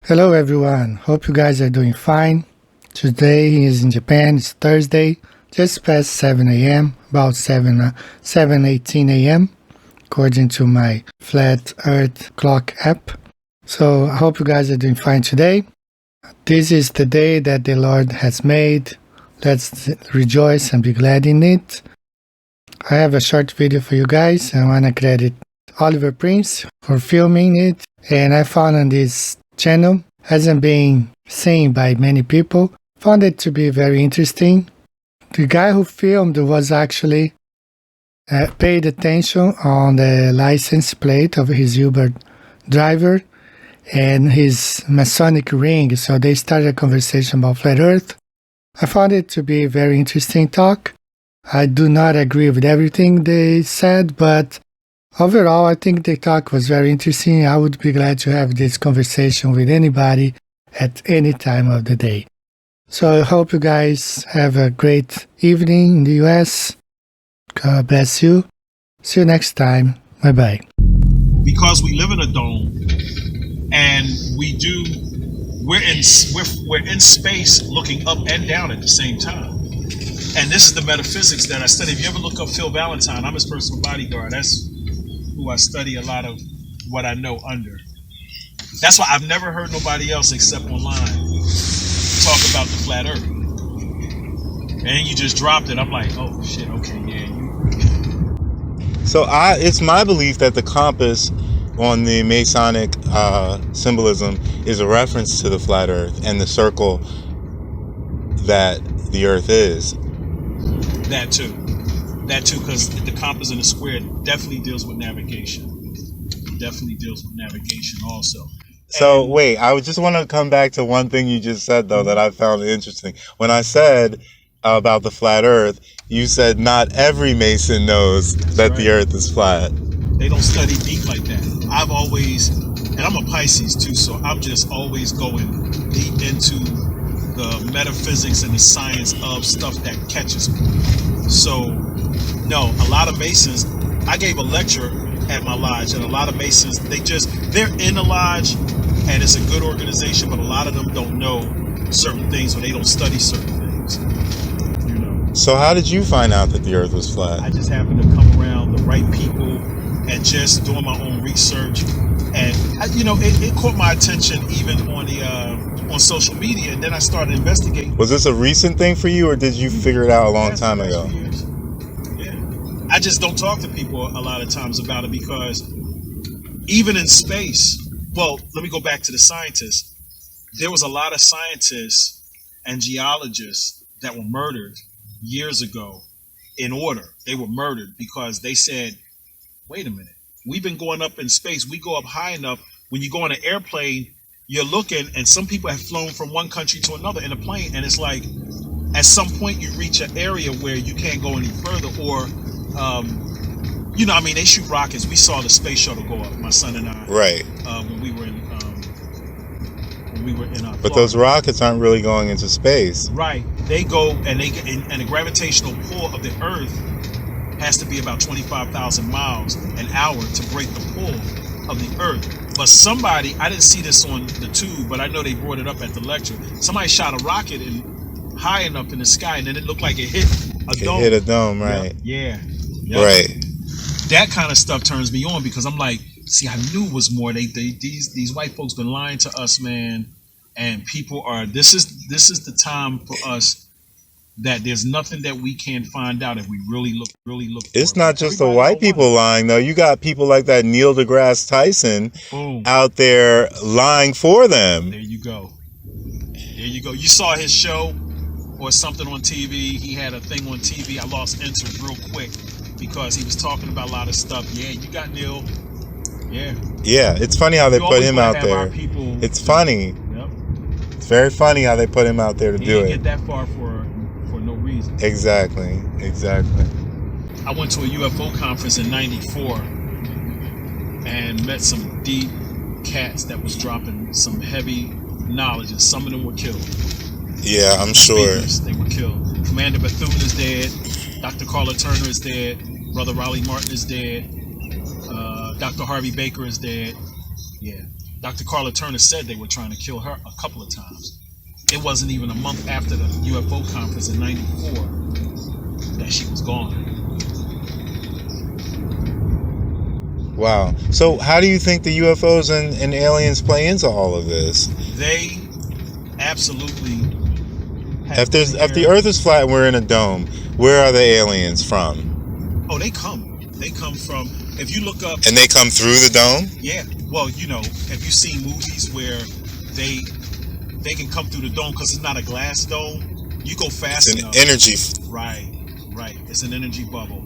Hello everyone, hope you guys are doing fine. Today is in Japan, it's Thursday, just past 7 a.m., about 7:18 a.m. according to my Flat Earth clock app. So I hope you guys are doing fine today. This is the day that the Lord has made. Let's rejoice and be glad in it. I have a short video for you guys. I want to credit Oliver Prince for filming it, and I found on this channel hasn't been seen by many people. Found it to be very interesting. The guy who filmed was actually paid attention on the license plate of his Uber driver and his Masonic ring, so they started a conversation about flat earth. I found it to be a very interesting talk. I do not agree with everything they said, but overall, I think the talk was very interesting. I would be glad to have this conversation with anybody at any time of the day. So I hope you guys have a great evening in the US. God bless you. See you next time. Bye-bye. Because we live in a dome and we're in space looking up and down at the same time. And this is the metaphysics that I study. If you ever look up Phil Valentine, I'm his personal bodyguard. That's who I study a lot of what I know under. That's why I've never heard nobody else except online talk about the flat earth. And you just dropped it. I'm like, oh shit, okay, yeah. So it's my belief that the compass on the Masonic symbolism is a reference to the flat earth and the circle that the earth is. That too, because the compass and the square definitely deals with navigation. Definitely deals with navigation also. So wait, I just want to come back to one thing you just said though that I found interesting. When I said about the flat earth, you said not every Mason knows that the earth is flat. They don't study deep like that. I've always, and I'm a Pisces too, so I'm just always going deep into the metaphysics and the science of stuff that catches me. So, no, a lot of Masons, I gave a lecture at my lodge, and a lot of Masons, they're in the lodge, and it's a good organization, but a lot of them don't know certain things, or they don't study certain things. You know. So how did you find out that the earth was flat? I just happened to come around the right people and just doing my own research, and it caught my attention even on social media, and then I started investigating. Was this a recent thing for you, or did you figure it out a long time ago? Yeah, I just don't talk to people a lot of times about it because even in space, well, let me go back to the scientists. There was a lot of scientists and geologists that were murdered years ago in order. They were murdered because they said, wait a minute, we've been going up in space. We go up high enough. When you go on an airplane, you're looking, and some people have flown from one country to another in a plane, and it's like at some point you reach an area where you can't go any further, or they shoot rockets. We saw the space shuttle go up, my son and I, right, when we were in but Florida. those rockets aren't really going into space, right? They go, and the gravitational pull of the earth has to be about 25,000 miles an hour to break the pull of the earth. But somebody, I didn't see this on the tube, but I know they brought it up at the lecture. Somebody shot a rocket high enough in the sky, and then it looked like it hit a dome. It hit a dome, right? Yeah. Right. That kind of stuff turns me on because I'm like, see, I knew it was more. These white folks been lying to us, man. And people are. This is the time for us. That there's nothing that we can't find out if we really look. It's not just the white people lying, though. You got people like that Neil deGrasse Tyson out there lying for them. There you go. You saw his show or something on TV. He had a thing on TV. I lost interest real quick because he was talking about a lot of stuff. Yeah, you got Neil. Yeah. Yeah, it's funny how they put him out there. It's funny. Yep. It's very funny how they put him out there to do it. He didn't get that far for no reason. Exactly. I went to a UFO conference in '94 and met some deep cats that was dropping some heavy knowledge, and some of them were killed. Yeah, I'm sure. They were killed. Commander Bethune is dead. Dr. Carla Turner is dead. Brother Raleigh Martin is dead. Dr. Harvey Baker is dead. Yeah. Dr. Carla Turner said they were trying to kill her a couple of times. It wasn't even a month after the UFO conference in '94 that she was gone. Wow. So how do you think the UFOs and aliens play into all of this? They absolutely If the Earth is flat and we're in a dome, where are the aliens from? Oh, they come. They come from. If you look up. And they come through the dome? Yeah. Well, you know, have you seen movies where they can come through the dome because it's not a glass dome? You go fast enough. It's an energy. Right. It's an energy bubble.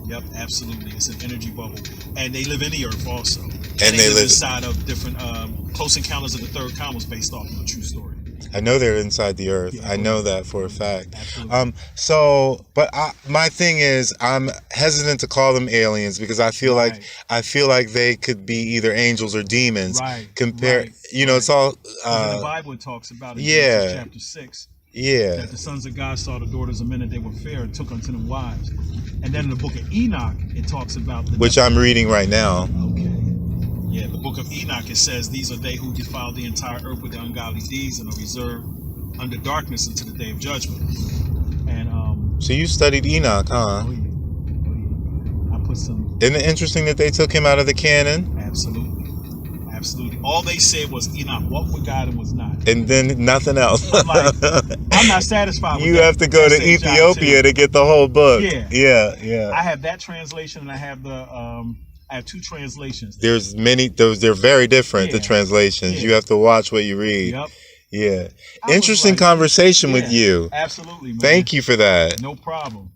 Yep, absolutely. It's an energy bubble, and they live in the Earth also. And they live inside of different. Close Encounters of the Third Kind was based off of a true story. I know they're inside the Earth. Yeah, I know that for a fact. Absolutely. My thing is, I'm hesitant to call them aliens because I feel like they could be either angels or demons. Right. You know, it's all. In the Bible it talks about it. Genesis chapter 6. Yeah. That the sons of God saw the daughters of men that they were fair and took unto them wives. And then in the book of Enoch, it talks about which I'm reading right now. Okay. Yeah, the book of Enoch, it says, these are they who defiled the entire earth with their ungodly deeds and are reserved under darkness until the day of judgment. And so you studied Enoch, huh? Oh yeah. I put some. Isn't it interesting that they took him out of the canon? Absolutely. All they said was Enoch walked with God and was not. And then nothing else. I'm not satisfied with you that. have to go to Ethiopia to get the whole book. Yeah. I have that translation and I have I have two translations. There's many. They're very different. The translations. Yeah. You have to watch what you read. Yep. Yeah. Interesting conversation with you. Absolutely. Man. Thank you for that. No problem.